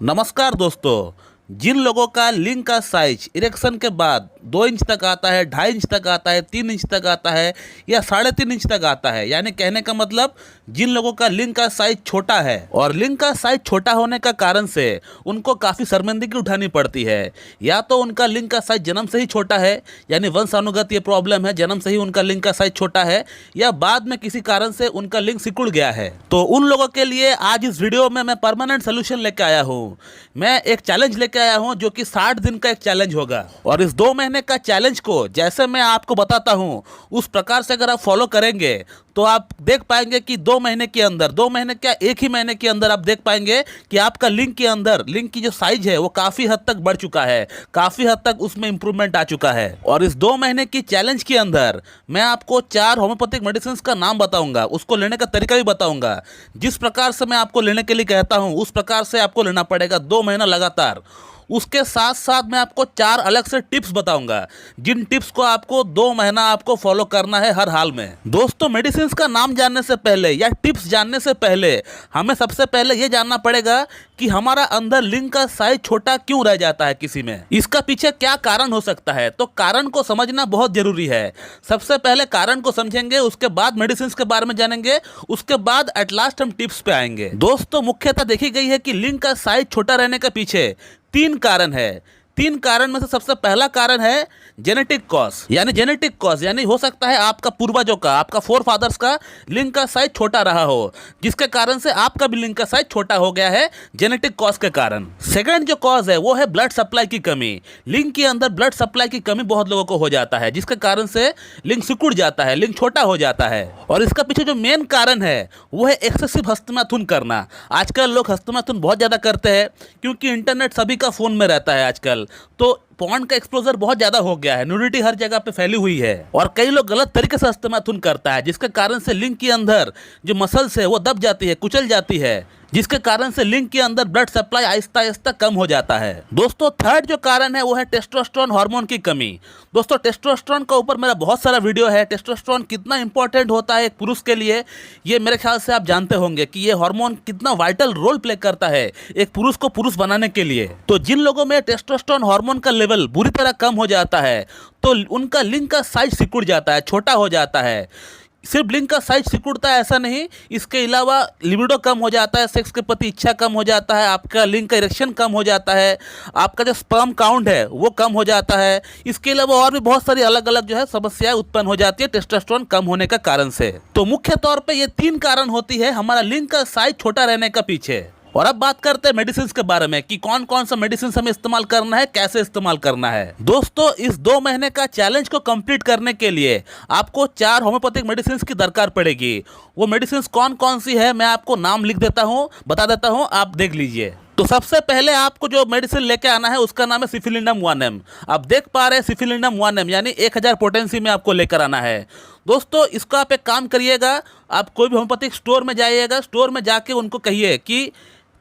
नमस्कार दोस्तों। जिन लोगों का लिंग का साइज इरेक्शन के बाद 2 इंच तक आता है, 2.5 इंच तक आता है, 3 इंच तक आता है या 3.5 इंच तक आता है, यानी कहने का मतलब जिन लोगों का लिंग का साइज छोटा है और लिंग का साइज छोटा होने का कारण से उनको काफ़ी शर्मिंदगी उठानी पड़ती है। या तो उनका लिंग का साइज जन्म से ही छोटा है, यानी वंशानुगत ये प्रॉब्लम है, जन्म से ही उनका लिंग का साइज छोटा है, या बाद में किसी कारण से उनका लिंग सिकुड़ गया है। तो उन लोगों के लिए आज इस वीडियो में मैं परमानेंट सोल्यूशन लेके आया हूँ। मैं एक चैलेंज लेके आया हूं जो कि 60 दिन का एक चैलेंज होगा और इस 2 महीने का चैलेंज को जैसे मैं आपको बताता हूं उस प्रकार से अगर आप फॉलो करेंगे तो आप देख पाएंगे कि 2 महीने के अंदर, 2 महीने क्या, 1 ही महीने के अंदर आप देख पाएंगे कि आपका लिंग के अंदर लिंग की जो साइज है वो काफ़ी हद तक बढ़ चुका है, काफ़ी हद तक उसमें इंप्रूवमेंट आ चुका है। और इस 2 महीने की चैलेंज के अंदर मैं आपको 4 होम्योपैथिक मेडिसिन का नाम बताऊंगा, उसको लेने का तरीका भी बताऊंगा। जिस प्रकार से मैं आपको लेने के लिए कहता हूं उस प्रकार से आपको लेना पड़ेगा 2 महीना लगातार। उसके साथ साथ मैं आपको 4 अलग से टिप्स बताऊंगा जिन टिप्स को आपको 2 महीना आपको फॉलो करना है हर हाल में। दोस्तों, मेडिसिन का नाम जानने से पहले या टिप्स जानने से पहले हमें सबसे पहले यह जानना पड़ेगा कि हमारा अंदर लिंग का साइज छोटा क्यों रह जाता है किसी में, इसका पीछे क्या कारण हो सकता है। तो कारण को समझना बहुत जरूरी है। सबसे पहले कारण को समझेंगे, उसके बाद मेडिसिन के बारे में जानेंगे, उसके बाद एट लास्ट हम टिप्स पे आएंगे। दोस्तों, मुख्यतः देखी गई है कि लिंग का साइज छोटा रहने के पीछे 3 कारण है। 3 कारण में से सबसे पहला कारण है जेनेटिक कॉज, यानी हो सकता है आपका पूर्वजों का, आपका फोर फादर्स का लिंग का साइज छोटा रहा हो, जिसके कारण से आपका भी लिंग का साइज छोटा हो गया है जेनेटिक कॉज के कारण। सेकंड जो कॉज है वो है ब्लड सप्लाई की कमी। लिंग के अंदर ब्लड सप्लाई की कमी बहुत लोगों को हो जाता है, जिसके कारण से लिंग सिकुड़ जाता है, लिंग छोटा हो जाता है। और इसका पीछे जो मेन कारण है वो है एक्सेसिव हस्तमैथुन करना। आजकल लोग हस्तमैथुन बहुत ज़्यादा करते हैं क्योंकि इंटरनेट सभी का फ़ोन में रहता है आजकल, तो पॉर्न का एक्सपोजर बहुत ज्यादा हो गया है, न्यूडिटी हर जगह पे फैली हुई है और कई लोग गलत तरीके से हस्तमैथुन करता है, जिसके कारण से लिंग के अंदर जो मसल्स है वो दब जाती है, कुचल जाती है, जिसके कारण से लिंग के अंदर ब्लड सप्लाई आहिस्ता आहिस्ता कम हो जाता है। दोस्तों, थर्ड जो कारण है वो है टेस्टोस्टेरोन हार्मोन की कमी। दोस्तों, टेस्टोस्टेरोन का ऊपर मेरा बहुत सारा वीडियो है। टेस्टोस्टेरोन कितना इंपॉर्टेंट होता है एक पुरुष के लिए, ये मेरे ख्याल से आप जानते होंगे कि ये हार्मोन कितना वाइटल रोल प्ले करता है एक पुरुष को पुरुष बनाने के लिए। तो जिन लोगों में टेस्टोस्टेरोन हार्मोन का लेवल बुरी तरह कम हो जाता है तो उनका लिंग का साइज सिकुड़ जाता है, छोटा हो जाता है। सिर्फ लिंग का साइज सिकुड़ता है ऐसा नहीं, इसके अलावा लिबिडो कम हो जाता है, सेक्स के प्रति इच्छा कम हो जाता है, आपका लिंग का इरेक्शन कम हो जाता है, आपका जो स्पर्म काउंट है वो कम हो जाता है। इसके अलावा और भी बहुत सारी अलग अलग जो है समस्याएं उत्पन्न हो जाती है टेस्टोस्टेरोन कम होने का कारण से। तो मुख्य तौर पे ये 3 कारण होती है हमारा लिंग का साइज छोटा रहने का पीछे। और अब बात करते हैं मेडिसिन के बारे में कि कौन कौन सा मेडिसिन हमें इस्तेमाल करना है, कैसे इस्तेमाल करना है। दोस्तों, इस 2 महीने का चैलेंज को कंप्लीट करने के लिए आपको 4 होम्योपैथिक मेडिसिन की दरकार पड़ेगी। वो मेडिसिन कौन कौन सी है मैं आपको नाम लिख देता हूँ, बता देता हूँ, आप देख लीजिए। तो सबसे पहले आपको जो मेडिसिन लेके आना है उसका नाम है सिफिलिंडम 1M। आप देख पा रहे हैं सिफिलिंडम 1M यानी 1000 पोटेंसी में आपको लेकर आना है। दोस्तों, इसको आप एक काम करिएगा, आप कोई भी होम्योपैथिक स्टोर में जाइएगा, स्टोर में जाके उनको कहिए कि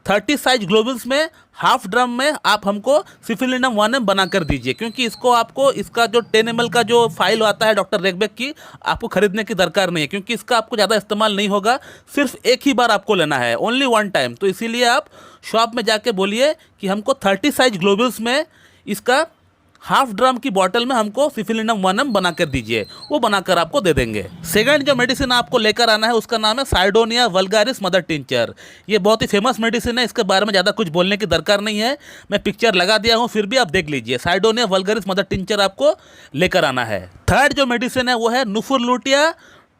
30 साइज ग्लोबल्स में हाफ ड्रम में आप हमको सिफिलिंडम 1M बना कर दीजिए, क्योंकि इसको आपको इसका जो 10 ml का जो फाइल आता है डॉक्टर रेगबेक की, आपको खरीदने की दरकार नहीं है, क्योंकि इसका आपको ज़्यादा इस्तेमाल नहीं होगा, सिर्फ एक ही बार आपको लेना है, ओनली 1 टाइम। तो इसीलिए आप शॉप में जाके बोलिए कि हमको 30 साइज ग्लोबल्स में इसका हाफ ड्रम की बॉटल में हमको सिफिलिंडम 1M बना कर दीजिए, वो बनाकर आपको दे देंगे। सेकंड जो मेडिसिन आपको लेकर आना है उसका नाम है साइडोनिया वल्गारिस मदर टिंचर। ये बहुत ही फेमस मेडिसिन है, इसके बारे में ज़्यादा कुछ बोलने की दरकार नहीं है, मैं पिक्चर लगा दिया हूँ, फिर भी आप देख लीजिए। साइडोनिया वल्गारिस मदर टिंचर आपको लेकर आना है। थर्ड जो मेडिसिन है वो है नुफुरलुटिया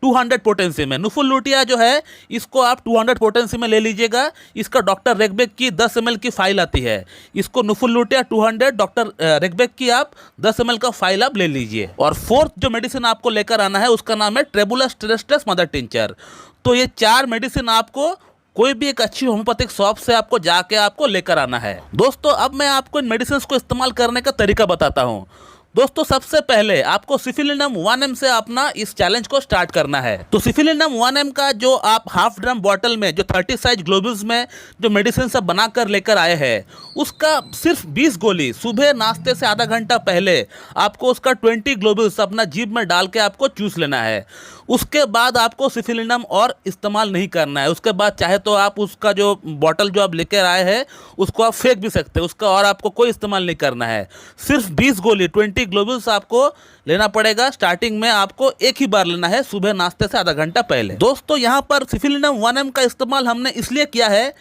200 पोटेंसी में। नुफुरलुटिया जो है इसको आप 200 पोटेंसी में ले लीजिएगा। इसका डॉक्टर रेगबेक की 10 ml की फाइल आती है, इसको नुफुरलुटिया 200 डॉक्टर रेगबेक की आप 10 ml का फाइल आप ले लीजिए। और फोर्थ जो मेडिसिन आपको लेकर आना है उसका नाम है ट्रेबुलस टेरेस्ट्रस मदर टिंचर। तो ये 4 मेडिसिन आपको कोई भी एक अच्छी होम्योपैथिक शॉप से आपको जाके आपको लेकर आना है। दोस्तों, अब मैं आपको इन मेडिसिन को इस्तेमाल करने का तरीका बताता हूँ। दोस्तों सबसे पहले आपको सिफिलिनम 1M से अपना इस चैलेंज को स्टार्ट करना है। तो सिफिलिनम 1M का जो आप हाफ ड्रम बॉटल में जो 30 साइज ग्लोबल्स में जो मेडिसिन सब बनाकर लेकर आए हैं, उसका सिर्फ 20 गोली सुबह नाश्ते से आधा घंटा पहले आपको उसका 20 ग्लोबल्स अपना जीभ में डाल के आपको चूस लेना है। उसके बाद आपको सिफिलिनम और इस्तेमाल नहीं करना है। उसके बाद चाहे तो आप उसका जो बॉटल जो आप लेकर आए हैं उसको आप फेंक भी सकते हैं, उसका और आपको कोई इस्तेमाल नहीं करना है। सिर्फ 20 गोली 20 ग्लोबल्स आपको लेना पड़ेगा। स्टार्टिंग में आपको एक ही बार लेना है, सुबह नाश्ते से आधा घंटा पहले। दोस्तों यहाँ पर सिफिलिनम 1M का इस्तेमाल हमने इसलिए किया है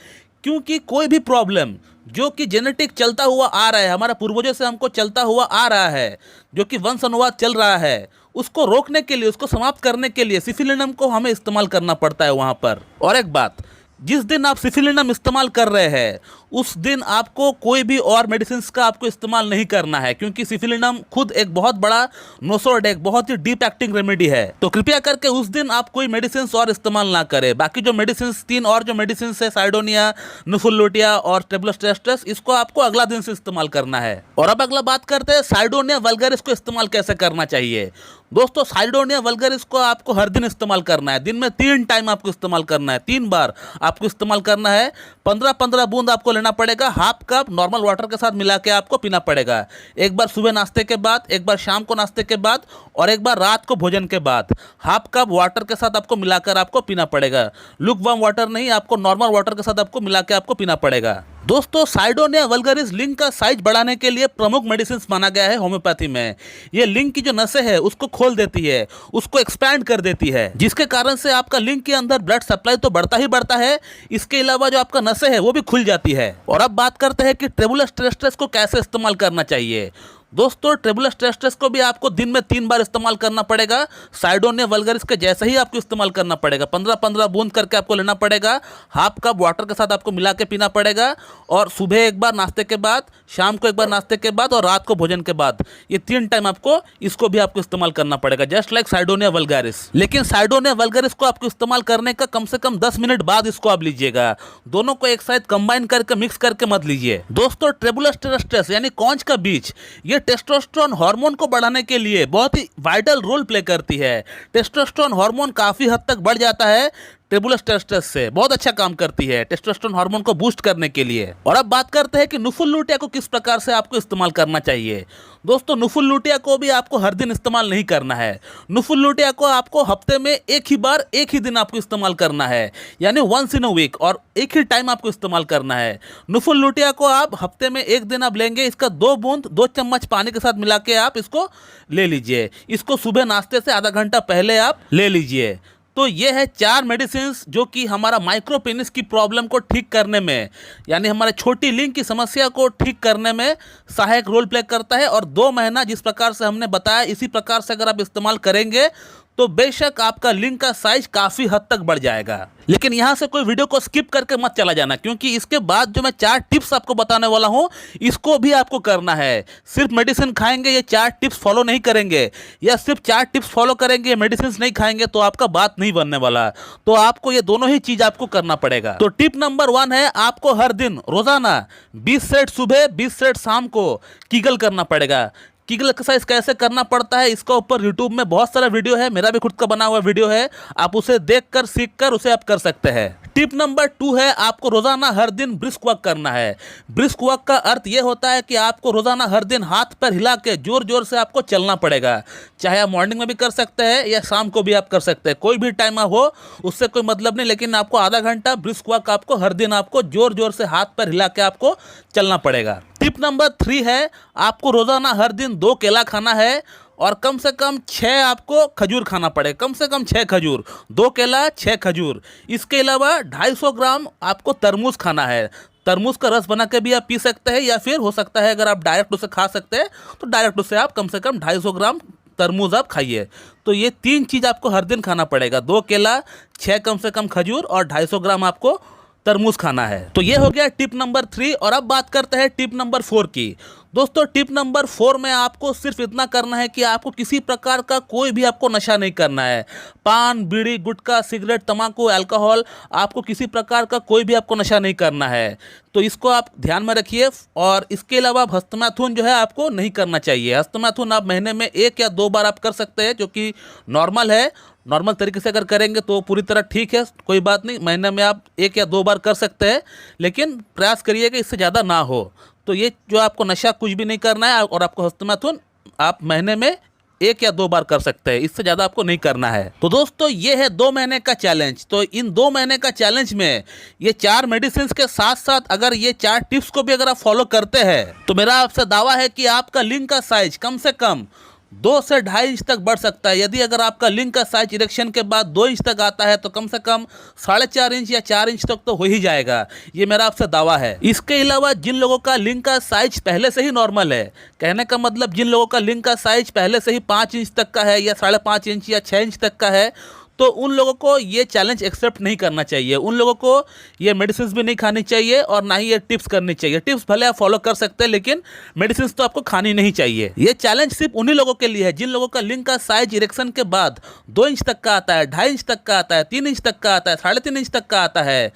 क्योंकि कोई भी प्रॉब्लम जो कि जेनेटिक चलता हुआ आ रहा है, हमारे पूर्वजों से हमको चलता हुआ आ रहा है, जो कि वंश अनुवाद चल रहा है, उसको रोकने के लिए, उसको समाप्त करने के लिए सिफिलिनम को हमें इस्तेमाल करना पड़ता है वहाँ पर। और एक बात, जिस दिन आप सिफिलिनम इस्तेमाल कर रहे हैं उस दिन आपको कोई भी और मेडिसिन का आपको इस्तेमाल नहीं करना है, क्योंकि सिफिलिनम खुद एक बहुत बड़ा नोसोड, एक बहुत ही डीप एक्टिंग रेमेडी है। तो कृपया करके उस दिन आप कोई मेडिसिन और इस्तेमाल ना करें। बाकी जो मेडिसिन 3 और जो मेडिसिन है, साइडोनिया, नुफुलुटिया और ट्रेबुलोस्टेस्टस, इसको आपको अगला दिन से इस्तेमाल करना है। और अब अगला बात करते हैं साइडोनिया वल्गरिस को इस्तेमाल कैसे करना चाहिए। दोस्तों साइडोनिया वल्गरिस को आपको हर दिन इस्तेमाल करना है। दिन में 3 टाइम आपको इस्तेमाल करना है, 3 बार आपको इस्तेमाल करना है। 15-15 बूंद आपको लेना पड़ेगा, हाफ कप नॉर्मल वाटर के साथ मिला के आपको पीना पड़ेगा। एक बार सुबह नाश्ते के बाद, एक बार शाम को नाश्ते के बाद और एक बार रात को भोजन के बाद हाफ कप वाटर के साथ आपको मिलाकर आपको पीना पड़ेगा। लुक वार्म वाटर नहीं, आपको नॉर्मल वाटर के साथ आपको मिला के आपको पीना पड़ेगा। दोस्तों साइडोनिया वल्गरिस लिंग का साइज बढ़ाने के लिए प्रमुख मेडिसिन माना गया है होम्योपैथी में। ये लिंग की जो नसें है उसको खोल देती है, उसको एक्सपैंड कर देती है, जिसके कारण से आपका लिंग के अंदर ब्लड सप्लाई तो बढ़ता ही बढ़ता है, इसके अलावा जो आपका नसें है वो भी खुल जाती है। और अब बात करते हैं कि ट्रेबुलोस्टेस्टस को कैसे इस्तेमाल करना चाहिए। दोस्तों ट्रेबुलोस्टेस्टस को भी आपको दिन में 3 बार इस्तेमाल करना पड़ेगा। साइडोनिया वल्गरिस के जैसे ही आपको इस्तेमाल करना पड़ेगा। 15-15 बूंद करके आपको लेना पड़ेगा, हाफ कप वाटर के साथ आपको मिला के पीना पड़ेगा। और सुबह एक बार नाश्ते के बाद, शाम को एक बार नाश्ते के बाद और रात को भोजन के बाद, ये 3 टाइम आपको इसको भी आपको इस्तेमाल करना पड़ेगा, जस्ट लाइक साइडोनिया वल्गरिस। लेकिन साइडोनिया वल्गरिस को आपको इस्तेमाल करने का कम से कम 10 मिनट बाद इसको आप लीजिएगा। दोनों को एक साथ कंबाइन करके मिक्स करके मत लीजिए। दोस्तों ट्रेबुलोस्टेस्टस यानी कौंच का बीज, ये टेस्टोस्टेरोन हार्मोन को बढ़ाने के लिए बहुत ही वाइटल रोल प्ले करती है। टेस्टोस्टेरोन हार्मोन काफी हद तक बढ़ जाता है ट्रेबुलोस्टेस्टस से, बहुत अच्छा काम करती है टेस्टोस्टेरोन हार्मोन को बूस्ट करने के लिए। और अब बात करते हैं कि नुफुलुटिया को किस प्रकार से आपको इस्तेमाल करना चाहिए। दोस्तों नुफुलुटिया को भी आपको हर दिन इस्तेमाल नहीं करना है। नुफुलुटिया को आपको हफ्ते में एक ही बार, एक ही दिन आपको इस्तेमाल करना है, यानी वंस इन अ वीक, और एक ही टाइम आपको इस्तेमाल करना है। नुफुलुटिया को आप हफ्ते में एक दिन आप लेंगे, इसका 2 बूंद 2 चम्मच पानी के साथ मिला के आप इसको ले लीजिए। इसको सुबह नाश्ते से आधा घंटा पहले आप ले लीजिए। तो ये है 4 मेडिसिन जो कि हमारा माइक्रोपेनिस की प्रॉब्लम को ठीक करने में, यानी हमारे छोटी लिंग की समस्या को ठीक करने में सहायक रोल प्ले करता है। और 2 महीना जिस प्रकार से हमने बताया, इसी प्रकार से अगर आप इस्तेमाल करेंगे तो बेशक आपका लिंग का साइज काफ़ी हद तक बढ़ जाएगा। लेकिन यहाँ से कोई वीडियो को स्किप करके मत चला जाना, क्योंकि इसके बाद जो मैं 4 टिप्स आपको बताने वाला हूँ इसको भी आपको करना है। सिर्फ मेडिसिन खाएंगे, ये 4 टिप्स फॉलो नहीं करेंगे, या सिर्फ 4 टिप्स फॉलो करेंगे, मेडिसिन नहीं खाएंगे तो आपका बात नहीं बनने वाला। तो आपको ये दोनों ही चीज़ आपको करना पड़ेगा। तो टिप नंबर 1 है, आपको हर दिन रोजाना 20 सेट सुबह 20 सेट शाम को कीगल करना पड़ेगा। कीगल एक्सरसाइज कैसे करना पड़ता है, इसका ऊपर यूट्यूब में बहुत सारा वीडियो है, मेरा भी खुद का बना हुआ वीडियो है, आप उसे देखकर सीखकर उसे आप कर सकते हैं। टिप नंबर 2 है, आपको रोजाना हर दिन ब्रिस्क वॉक करना है। ब्रिस्क वॉक का अर्थ यह होता है कि आपको रोजाना हर दिन हाथ पैर हिला के जोर जोर से आपको चलना पड़ेगा। चाहे आप मॉर्निंग में भी कर सकते हैं या शाम को भी आप कर सकते हैं, कोई भी टाइम हो उससे कोई मतलब नहीं, लेकिन आपको आधा घंटा ब्रिस्क वॉक आपको हर दिन आपको जोर जोर से हाथ पैर हिला के आपको चलना पड़ेगा। टिप नंबर 3 है, आपको रोजाना हर दिन 2 केला खाना है और कम से कम 6 आपको खजूर खाना पड़ेगा, कम से कम 6 खजूर, 2 केला 6 खजूर। इसके अलावा 250 ग्राम आपको तरबूज खाना है। तरबूज का रस बना के भी आप पी सकते हैं, या फिर हो सकता है अगर आप डायरेक्ट उसे खा सकते हैं तो डायरेक्ट उसे आप कम से कम 250 ग्राम तरबूज आप खाइए। तो ये 3 चीज़ आपको हर दिन खाना पड़ेगा, 2 केला, 6 कम से कम खजूर और 250 ग्राम आपको तरबूज खाना है। तो ये हो गया टिप नंबर 3। और अब बात करते हैं टिप नंबर 4 की। दोस्तों टिप नंबर 4 में आपको सिर्फ इतना करना है कि आपको किसी प्रकार का कोई भी आपको नशा नहीं करना है। पान, बीड़ी, गुटखा, सिगरेट, तंबाकू, अल्कोहल, आपको किसी प्रकार का कोई भी आपको नशा नहीं करना है। तो इसको आप ध्यान में रखिए। और इसके अलावा हस्तमैथुन जो है आपको नहीं करना चाहिए। हस्तमैथुन आप महीने में 1 या 2 बार आप कर सकते हैं, जो कि नॉर्मल है। नॉर्मल तरीके से अगर करेंगे तो पूरी तरह ठीक है, कोई बात नहीं। महीने में आप 1 या 2 बार कर सकते हैं, लेकिन प्रयास करिएगा इससे ज़्यादा ना हो। तो ये जो आपको नशा कुछ भी नहीं करना है, और आपको हस्तमैथुन आप महीने में 1 या 2 बार कर सकते हैं, इससे ज़्यादा आपको नहीं करना है। तो दोस्तों ये है 2 महीने का चैलेंज। तो इन 2 महीने का चैलेंज में ये 4 मेडिसिन के साथ साथ अगर ये 4 टिप्स को भी अगर आप फॉलो करते हैं, तो मेरा आपसे दावा है कि आपका लिंग का साइज कम से कम 2 से 2.5 इंच तक बढ़ सकता है। यदि अगर आपका लिंग का साइज इरेक्शन के बाद 2 इंच तक आता है, तो कम से कम 4.5 इंच या 4 इंच तक तो हो ही जाएगा। ये मेरा आपसे दावा है। इसके अलावा जिन लोगों का लिंग का साइज पहले से ही नॉर्मल है, कहने का मतलब जिन लोगों का लिंग का साइज पहले से ही 5 इंच तक का है, या 5.5 इंच या 6 इंच तक का है, तो उन लोगों को ये चैलेंज एक्सेप्ट नहीं करना चाहिए। उन लोगों को ये मेडिसिन भी नहीं खानी चाहिए, और ना ही ये टिप्स करनी चाहिए। टिप्स भले आप फॉलो कर सकते हैं, लेकिन मेडिसिन तो आपको खानी नहीं चाहिए। ये चैलेंज सिर्फ उन्हीं लोगों के लिए है जिन लोगों का लिंग का साइज इरेक्शन के बाद 2 इंच तक का आता है, 2.5 इंच तक का आता है, 3 इंच तक का आता है, 3.5 इंच तक का आता है।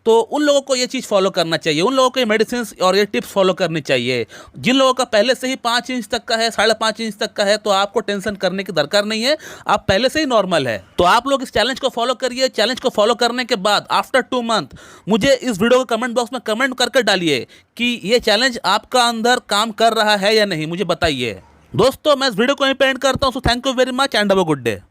तो उन लोगों को ये चीज़ फॉलो करना चाहिए। उन लोगों को ये मेडिसिन और ये टिप्स फॉलो करनी चाहिए। जिन लोगों का पहले से ही 5 इंच तक का है, 5.5 इंच तक का है, तो आपको टेंशन करने की दरकार नहीं है, आप पहले से ही नॉर्मल है। तो आप लोग इस चैलेंज को फॉलो करिए। चैलेंज को फॉलो करने के बाद आफ्टर 2 मंथ मुझे इस वीडियो को कमेंट बॉक्स में कमेंट करके डालिए कि ये चैलेंज आपका अंदर काम कर रहा है या नहीं, मुझे बताइए। दोस्तों मैं इस वीडियो को यहीं पे एंड करता हूँ। So thank you very much and have a good day.